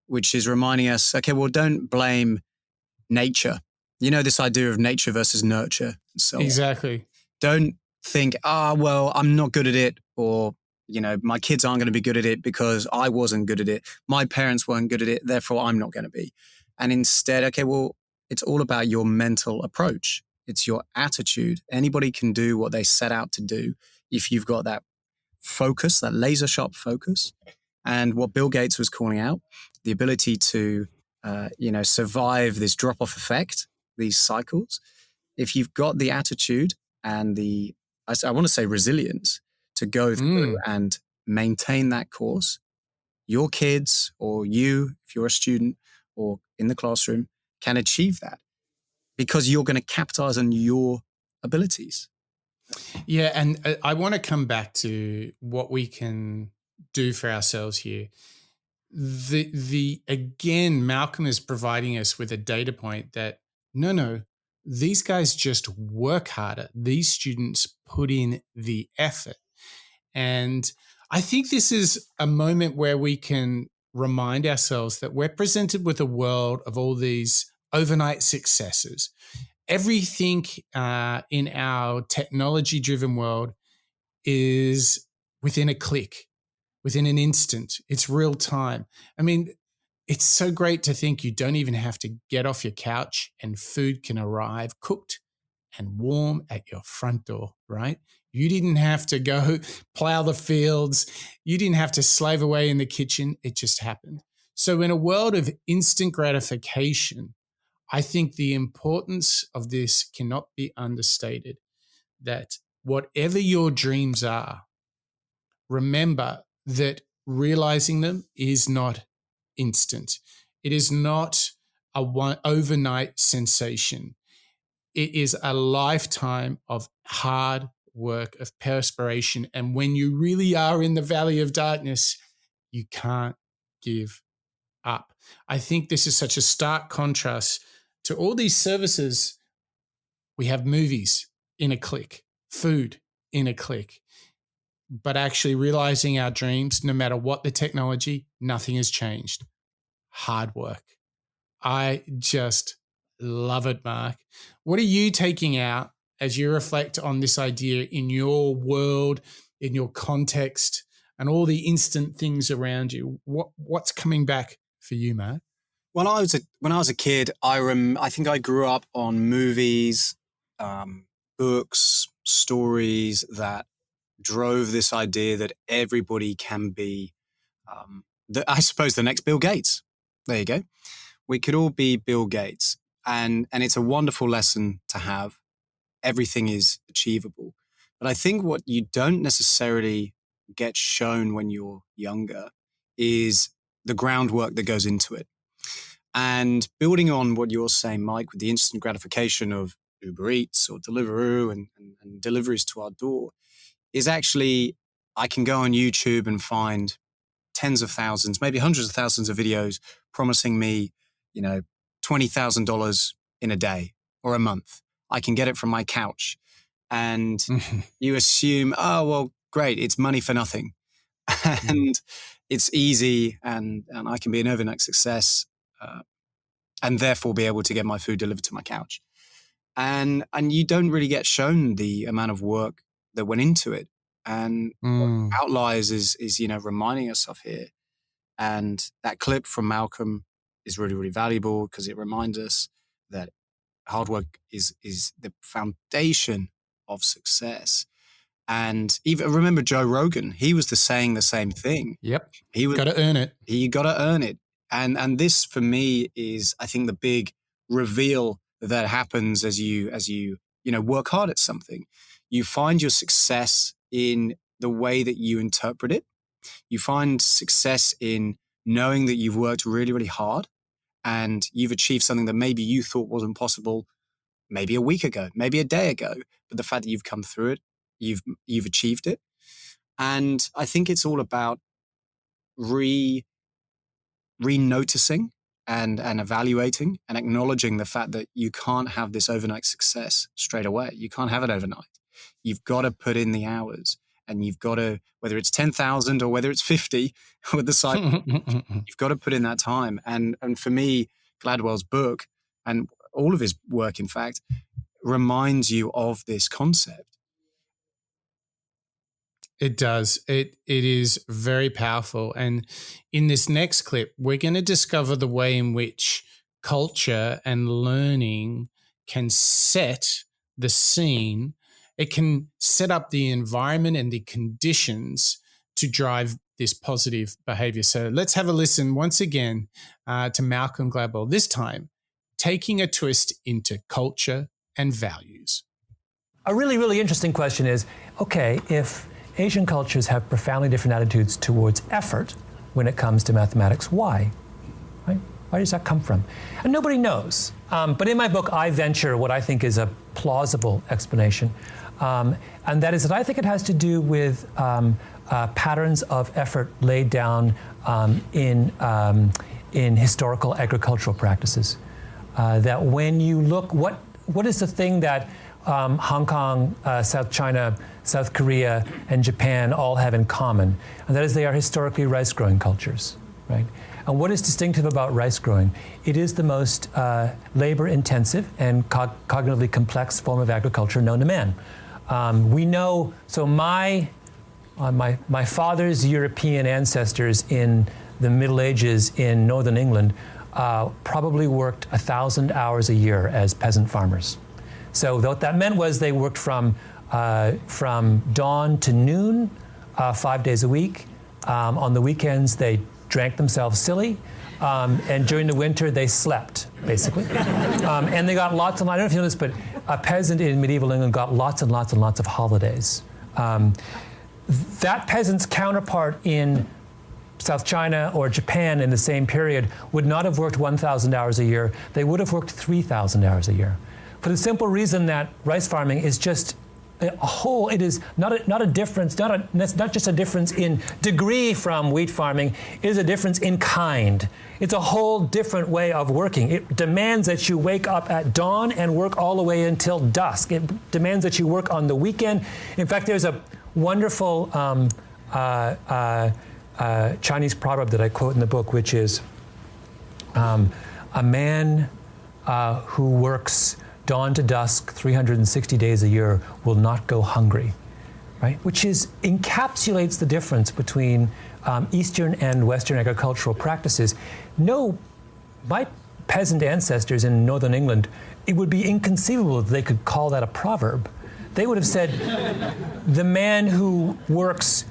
which is reminding us, okay, well, don't blame nature. You know, this idea of nature versus nurture. And so Exactly. don't think, well, I'm not good at it, or, you know, my kids aren't going to be good at it because I wasn't good at it. My parents weren't good at it, therefore I'm not going to be. And instead, okay, well, it's all about your mental approach. It's your attitude. Anybody can do what they set out to do if you've got that focus, that laser sharp focus. And what Bill Gates was calling out, the ability to, survive this drop-off effect, these cycles. If you've got the attitude and I want to say resilience to go through and maintain that course, your kids or you, if you're a student or in the classroom, can achieve that because you're going to capitalize on your abilities. Yeah, and I want to come back to what we can do for ourselves here. Again, Malcolm is providing us with a data point that no, these guys just work harder. These students put in the effort. And I think this is a moment where we can remind ourselves that we're presented with a world of all these overnight successes. Everything in our technology-driven world is within a click, within an instant. It's real time. I mean, it's so great to think you don't even have to get off your couch and food can arrive cooked and warm at your front door, right? You didn't have to go plow the fields. You didn't have to slave away in the kitchen. It just happened. So in a world of instant gratification, I think the importance of this cannot be understated, that whatever your dreams are, remember that realizing them is not instant. It is not a overnight sensation. It is a lifetime of hard work, of perspiration. And when you really are in the valley of darkness, you can't give up. I think this is such a stark contrast to all these services. We have movies in a click, food in a click, but actually realizing our dreams, no matter what the technology, nothing has changed. Hard work. I just love it, Mark. What are you taking out as you reflect on this idea in your world, in your context, and all the instant things around you? What's coming back for you, Mark? When I was a kid, I think I grew up on movies, books, stories that drove this idea that everybody can be, I suppose, the next Bill Gates. There you go. We could all be Bill Gates. And it's a wonderful lesson to have. everything is achievable. But I think what you don't necessarily get shown when you're younger is the groundwork that goes into it. And building on what you're saying, Mike, with the instant gratification of Uber Eats or Deliveroo and deliveries to our door, is actually, I can go on YouTube and find tens of thousands, maybe hundreds of thousands of videos promising me, $20,000 in a day or a month. I can get it from my couch. And you assume, oh, well, great, it's money for nothing. And it's easy, and I can be an overnight success, and therefore be able to get my food delivered to my couch. And you don't really get shown the amount of work that went into it. And what Outliers is reminding us of here. And that clip from Malcolm is really, really valuable because it reminds us that hard work is the foundation of success. And even remember Joe Rogan, he was saying the same thing. Yep. He was got to earn it. You got to earn it. And this for me is, I think, the big reveal that happens as you work hard at something. You find your success in the way that you interpret it. You find success in knowing that you've worked really, really hard and you've achieved something that maybe you thought wasn't possible maybe a week ago, maybe a day ago. But the fact that you've come through it, you've achieved it. And I think it's all about re-noticing and evaluating and acknowledging the fact that you can't have this overnight success straight away. You can't have it overnight. You've got to put in the hours, and you've got to, whether it's 10,000 or whether it's 50 with the site, you've got to put in that time. And for me, Gladwell's book and all of his work, in fact, reminds you of this concept. It does. It is very powerful. And in this next clip, we're going to discover the way in which culture and learning can set the scene. It can set up the environment and the conditions to drive this positive behavior. So let's have a listen once again to Malcolm Gladwell, this time taking a twist into culture and values. A really, really interesting question is, okay, if Asian cultures have profoundly different attitudes towards effort when it comes to mathematics, why? Right? Where does that come from? And nobody knows. But in my book, I venture what I think is a plausible explanation. And that is that I think it has to do with patterns of effort laid down in historical agricultural practices. That when you look, what is the thing that Hong Kong, South China, South Korea, and Japan all have in common? And that is they are historically rice-growing cultures, right? And what is distinctive about rice growing? It is the most labor-intensive and cognitively complex form of agriculture known to man. We know, so my father's European ancestors in the Middle Ages in northern England probably worked 1,000 hours a year as peasant farmers. So what that meant was they worked from dawn to noon, 5 days a week. On the weekends, they drank themselves silly. And during the winter, they slept, basically. And they got lots and lots, I don't know if you know this, but a peasant in medieval England got lots and lots and lots of holidays. That peasant's counterpart in South China or Japan in the same period would not have worked 1,000 hours a year. They would have worked 3,000 hours a year. For the simple reason that rice farming is just a whole, it is not a difference, not just a difference in degree from wheat farming, it is a difference in kind. It's a whole different way of working. It demands that you wake up at dawn and work all the way until dusk. It demands that you work on the weekend. In fact, there's a wonderful Chinese proverb that I quote in the book, which is, a man who works dawn to dusk 360 days a year will not go hungry, right? Which encapsulates the difference between Eastern and Western agricultural practices. No, my peasant ancestors in northern England, it would be inconceivable that they could call that a proverb. They would have said, the man who works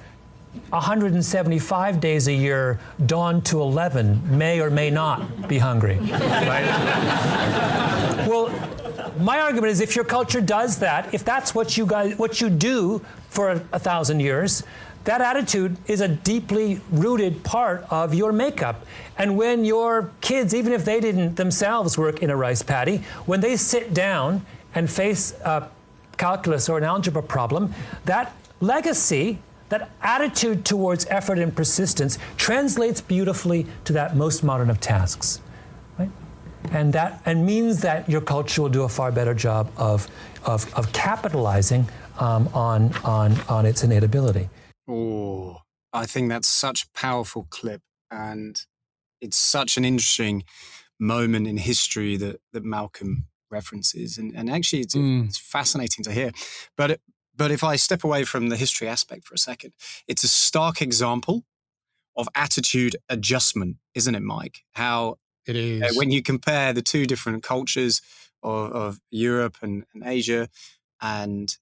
175 days a year, dawn to 11, may or may not be hungry, right? Well, my argument is if your culture does that, if that's what you do for 1,000 years, that attitude is a deeply rooted part of your makeup. And when your kids, even if they didn't themselves work in a rice paddy, when they sit down and face a calculus or an algebra problem, that legacy, that attitude towards effort and persistence translates beautifully to that most modern of tasks, right? And means that your culture will do a far better job of capitalizing on its innate ability. Oh, I think that's such a powerful clip, and it's such an interesting moment in history that Malcolm references, and actually it's fascinating to hear. But if I step away from the history aspect for a second, it's a stark example of attitude adjustment, isn't it, Mike? How it is when you compare the two different cultures of Europe and Asia and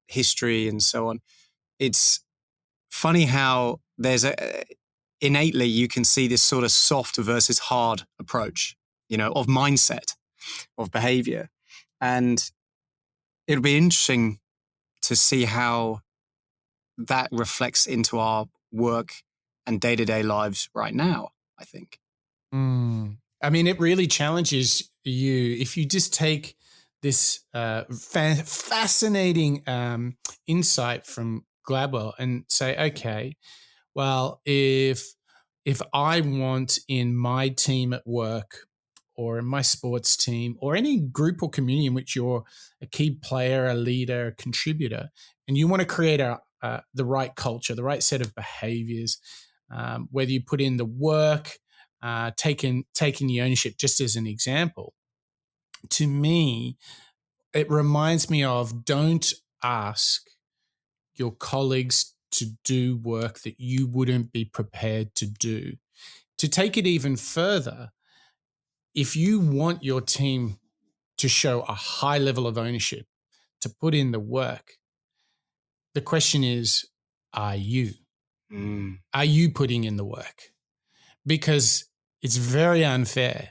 history and so on, it's funny how there's innately you can see this sort of soft versus hard approach, of mindset, of behavior. And it'll be interesting to see how that reflects into our work and day-to-day lives right now, I think. I mean, it really challenges you if you just take this fascinating insight from Gladwell and say, okay, well, if I want in my team at work or in my sports team or any group or community in which you're a key player, a leader, a contributor, and you want to create the right culture, the right set of behaviors, whether you put in the work, taking the ownership, just as an example, to me, it reminds me of don't ask your colleagues to do work that you wouldn't be prepared to do. To take it even further, if you want your team to show a high level of ownership, to put in the work, the question is, are you? Are you putting in the work? Because it's very unfair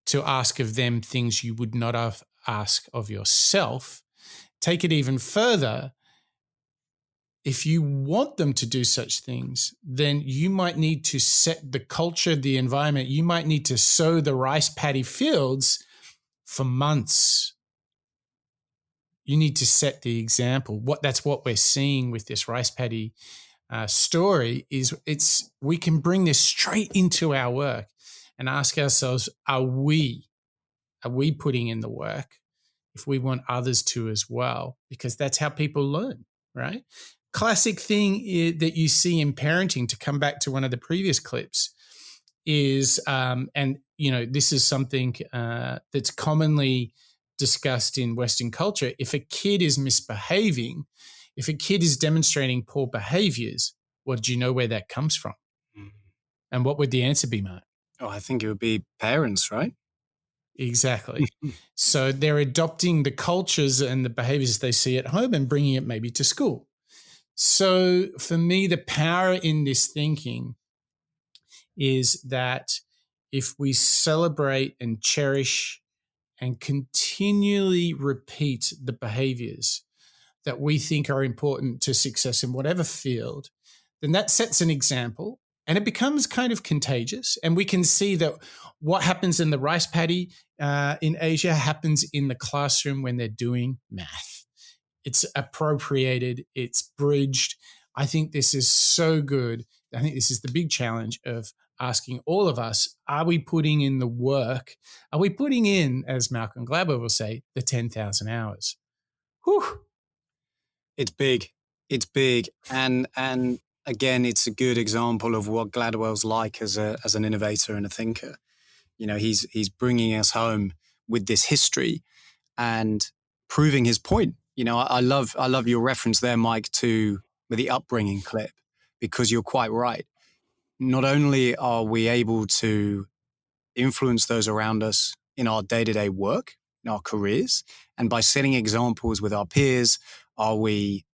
to ask of them things you would not ask of yourself. Take it even further. If you want them to do such things, then you might need to set the culture, the environment. You might need to sow the rice paddy fields for months. You need to set the example. That's what we're seeing with this rice paddy story is we can bring this straight into our work and ask ourselves, are we putting in the work if we want others to as well? Because that's how people learn, right? Classic thing that you see in parenting, to come back to one of the previous clips, is, this is something that's commonly discussed in Western culture. If a kid is misbehaving, if a kid is demonstrating poor behaviors, well, do you know where that comes from? And what would the answer be, Mark? Oh, I think it would be parents, right? Exactly. So they're adopting the cultures and the behaviors they see at home and bringing it maybe to school. So for me, the power in this thinking is that if we celebrate and cherish and continually repeat the behaviors that we think are important to success in whatever field, then that sets an example and it becomes kind of contagious. And we can see that what happens in the rice paddy in Asia happens in the classroom when they're doing math. It's appropriated, it's bridged. I think this is so good. I think this is the big challenge of asking all of us, are we putting in the work? Are we putting in, as Malcolm Gladwell will say, the 10,000 hours? Whew. It's big. It's big. And again, it's a good example of what Gladwell's like as an innovator and a thinker. He's bringing us home with this history and proving his point. I love your reference there, Mike, with the upbringing clip, because you're quite right. Not only are we able to influence those around us in our day-to-day work, in our careers, and by setting examples with our peers, are we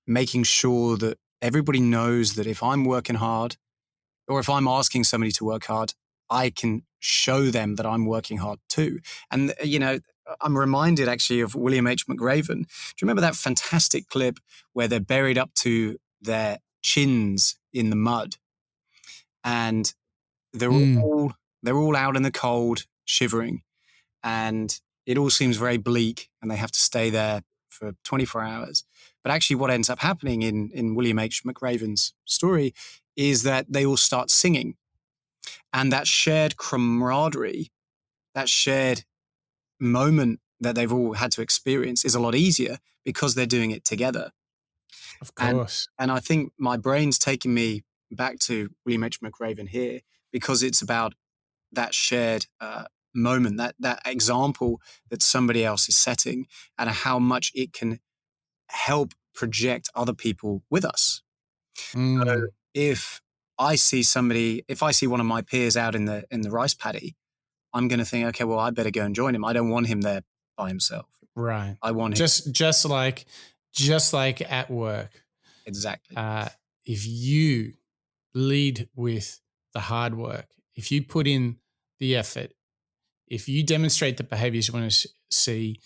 making sure that everybody knows that if I'm working hard or if I'm asking somebody to work hard, I can show them that I'm working hard too. And, I'm reminded actually of William H. McRaven. Do you remember that fantastic clip where they're buried up to their chins in the mud, and they're all out in the cold, shivering, and it all seems very bleak, and they have to stay there for 24 hours. But actually what ends up happening in William H. McRaven's story is that they all start singing. And that shared camaraderie, that shared moment that they've all had to experience is a lot easier because they're doing it together. Of course. And I think my brain's taking me back to William H. McRaven here because it's about that shared moment, that example that somebody else is setting, and how much it can help project other people with us. So if I see one of my peers out in the rice paddy, I'm going to think, okay, well, I better go and join him. I don't want him there by himself. Right. I want him. Just like at work. Exactly. If you lead with the hard work, if you put in the effort, if you demonstrate the behaviors you want to see,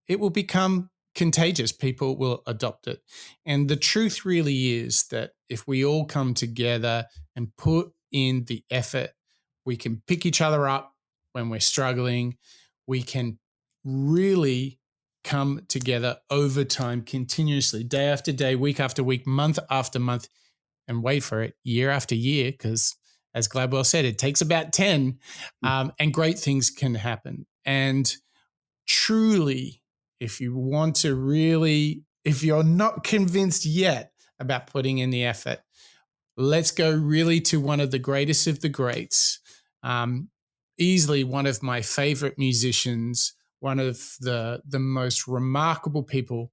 it will become contagious. People will adopt it. And the truth really is that if we all come together and put in the effort, we can pick each other up when we're struggling. We can really come together over time, continuously, day after day, week after week, month after month, and wait for it, year after year, because as Gladwell said, it takes about 10, and great things can happen. And truly, if you want to really, if you're not convinced yet about putting in the effort, let's go really to one of the greatest of the greats, easily one of my favorite musicians, one of the most remarkable people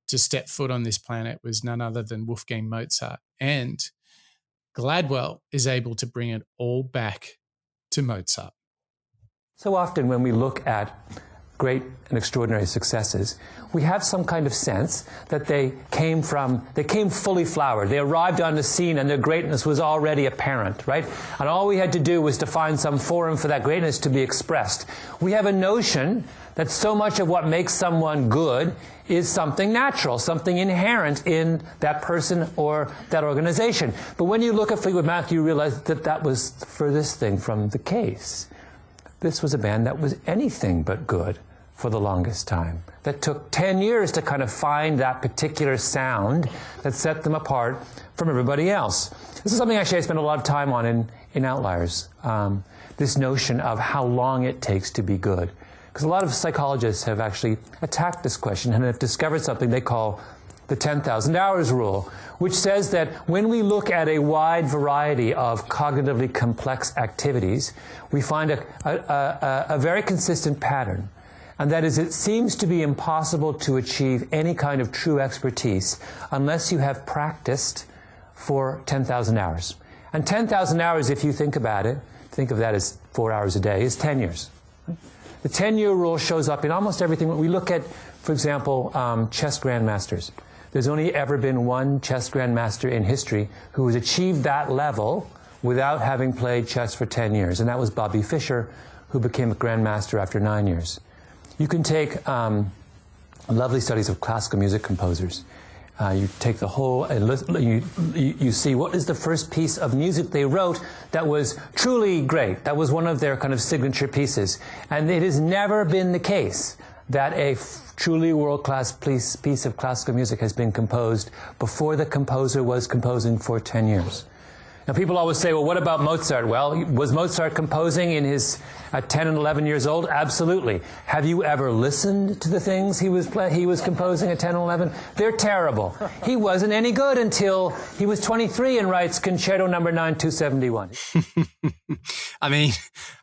to step foot on this planet was none other than Wolfgang Mozart. And Gladwell is able to bring it all back to Mozart. So often when we look at great and extraordinary successes, we have some kind of sense that they came fully flowered. They arrived on the scene and their greatness was already apparent, right? And all we had to do was to find some forum for that greatness to be expressed. We have a notion that so much of what makes someone good is something natural, something inherent in that person or that organization. But when you look at Fleetwood Mac, you realize that that was the furthest thing from the case. This was a band that was anything but good for the longest time, that took 10 years to kind of find that particular sound that set them apart from everybody else. This is something actually I spent a lot of time on in Outliers, this notion of how long it takes to be good. Because a lot of psychologists have actually attacked this question and have discovered something they call the 10,000 hours rule, which says that when we look at a wide variety of cognitively complex activities, we find a very consistent pattern. And that is, it seems to be impossible to achieve any kind of true expertise unless you have practiced for 10,000 hours. And 10,000 hours, if you think about it, think of that as 4 hours a day, is 10 years. The 10-year rule shows up in almost everything. When we look at, for example, chess grandmasters, there's only ever been one chess grandmaster in history who has achieved that level without having played chess for 10 years, and that was Bobby Fischer, who became a grandmaster after 9 years. You can take lovely studies of classical music composers. You take the whole, and you see what is the first piece of music they wrote that was truly great. That was one of their kind of signature pieces. And it has never been the case that a truly world-class piece of classical music has been composed before the composer was composing for 10 years. Now, people always say, well, what about Mozart? Well, was Mozart composing in his at 10 and 11 years old? Absolutely. Have you ever listened to the things he was composing at 10 and 11? They're terrible. He wasn't any good until he was 23 and writes Concerto No. 9, 271. I mean,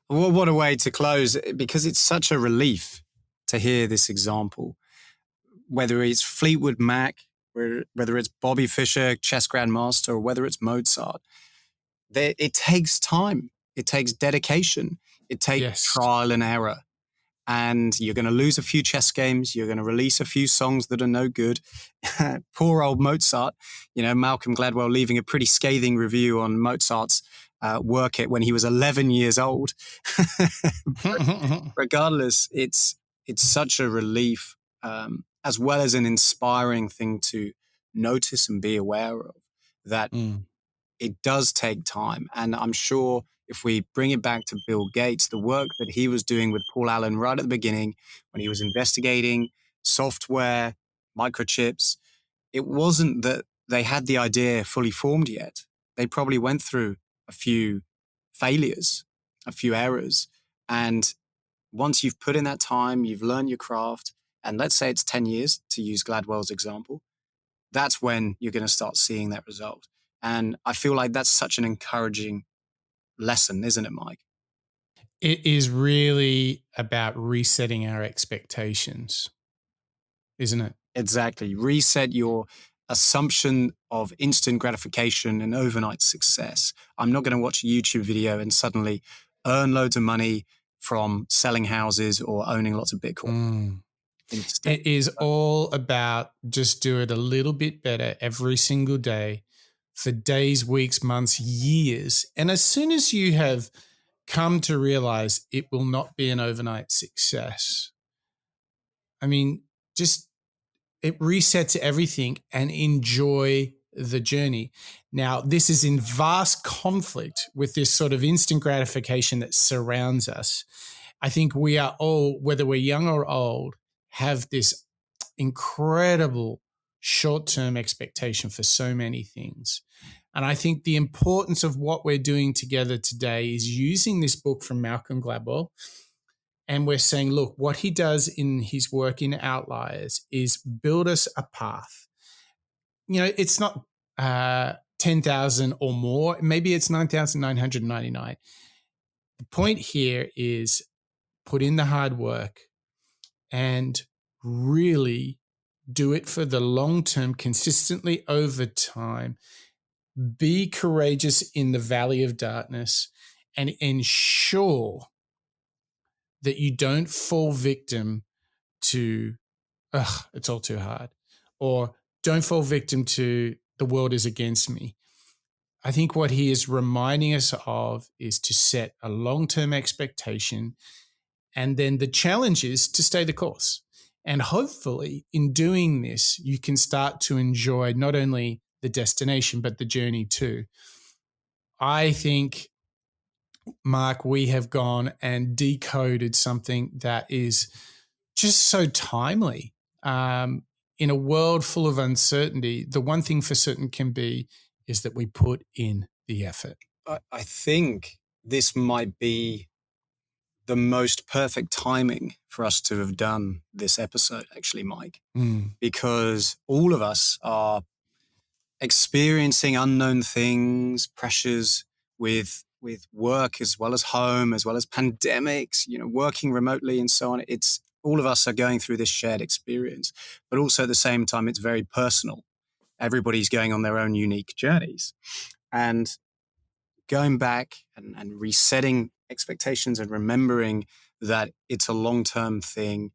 what a way to close, because it's such a relief to hear this example. Whether it's Fleetwood Mac, whether it's Bobby Fischer, chess grandmaster, or whether it's Mozart, it takes time. It takes dedication. It takes trial and error. And you're going to lose a few chess games. You're going to release a few songs that are no good. Poor old Mozart. Malcolm Gladwell leaving a pretty scathing review on Mozart's work it when he was 11 years old. Regardless, it's such a relief, as well as an inspiring thing to notice and be aware of, that it does take time. And I'm sure if we bring it back to Bill Gates, the work that he was doing with Paul Allen right at the beginning, when he was investigating software, microchips, it wasn't that they had the idea fully formed yet. They probably went through a few failures, a few errors. And once you've put in that time, you've learned your craft, and let's say it's 10 years, to use Gladwell's example, that's when you're going to start seeing that result. And I feel like that's such an encouraging lesson, isn't it, Mike? It is really about resetting our expectations, isn't it? Exactly. Reset your assumption of instant gratification and overnight success. I'm not going to watch a YouTube video and suddenly earn loads of money from selling houses or owning lots of Bitcoin. It is all about just do it a little bit better every single day for days, weeks, months, years. And as soon as you have come to realize it will not be an overnight success, I mean, just it resets everything and enjoy the journey. Now, this is in vast conflict with this sort of instant gratification that surrounds us. I think we are all, whether we're young or old, have this incredible short-term expectation for so many things. And I think the importance of what we're doing together today is using this book from Malcolm Gladwell. And we're saying, look, what he does in his work in Outliers is build us a path. You know, it's not 10,000 or more. Maybe it's 9,999. The point here is put in the hard work and really do it for the long term, consistently over time. Be courageous in the valley of darkness and ensure that you don't fall victim to, it's all too hard, or don't fall victim to the world is against me. I think what he is reminding us of is to set a long-term expectation, and then the challenge is to stay the course. And hopefully in doing this, you can start to enjoy not only the destination, but the journey too. I think, Mark, we have gone and decoded something that is just so timely. In a world full of uncertainty, the one thing for certain can be is that we put in the effort. I think this might be the most perfect timing for us to have done this episode, actually, Mike, because all of us are experiencing unknown things, pressures with work as well as home, as well as pandemics, you know, working remotely and so on. It's all of us are going through this shared experience, but also at the same time, it's very personal. Everybody's going on their own unique journeys, and going back and resetting expectations and remembering that it's a long-term thing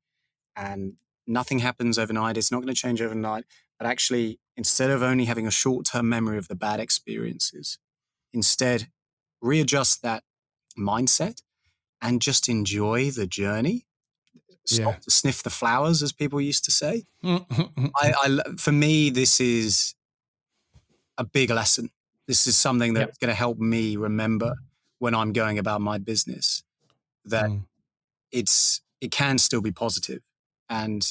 and nothing happens overnight. It's not going to change overnight. But actually, instead of only having a short-term memory of the bad experiences, instead readjust that mindset and just enjoy the journey. Stop to sniff the flowers, as people used to say. For me, this is a big lesson. This is something that's going to help me remember when I'm going about my business that it can still be positive, and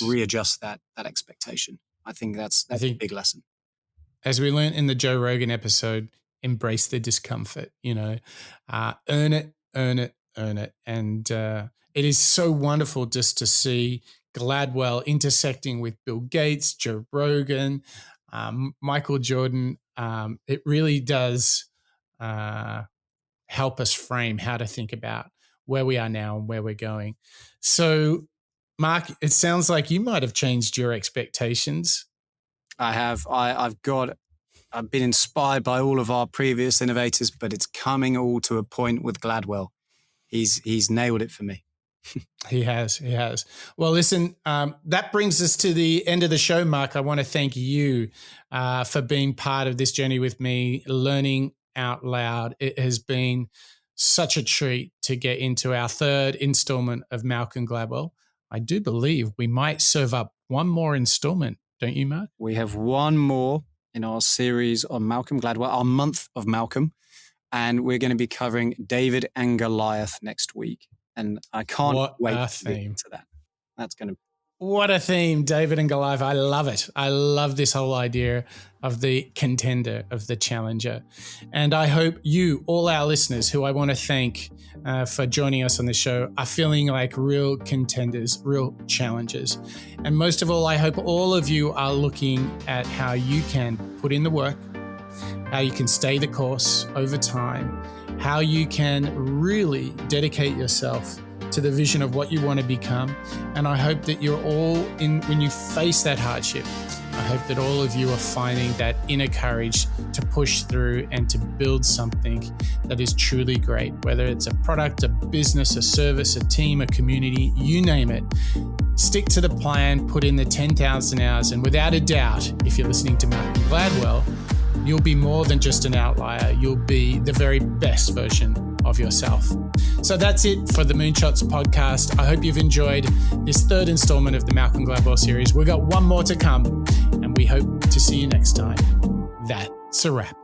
readjust that expectation. I think that's a big lesson. As we learned in the Joe Rogan episode, embrace the discomfort, you know, earn it. And it is so wonderful just to see Gladwell intersecting with Bill Gates, Joe Rogan, Michael Jordan. It really does help us frame how to think about where we are now and where we're going. So, Mark, it sounds like you might have changed your expectations. I have. I've been inspired by all of our previous innovators, but it's coming all to a point with Gladwell. He's nailed it for me. He has. Well, listen, that brings us to the end of the show, Mark. I want to thank you for being part of this journey with me, learning out loud. It has been such a treat to get into our third installment of Malcolm Gladwell. I do believe we might serve up one more installment, don't you, Mark? We have one more in our series on Malcolm Gladwell, our month of Malcolm, and we're going to be covering David and Goliath next week. And I can't wait to get into that. That's going to What a theme, David and Goliath. I love it. I love this whole idea of the contender, of the challenger. And I hope you, all our listeners, who I want to thank for joining us on the show, are feeling like real contenders, real challengers. And most of all, I hope all of you are looking at how you can put in the work, how you can stay the course over time, how you can really dedicate yourself to the vision of what you want to become. And I hope that you're all when you face that hardship, I hope that all of you are finding that inner courage to push through and to build something that is truly great, whether it's a product, a business, a service, a team, a community, you name it. Stick to the plan, put in the 10,000 hours, and without a doubt, if you're listening to Malcolm Gladwell, you'll be more than just an outlier. You'll be the very best version of yourself. So that's it for the Moonshots podcast. I hope you've enjoyed this third installment of the Malcolm Gladwell series. We've got one more to come, and we hope to see you next time. That's a wrap.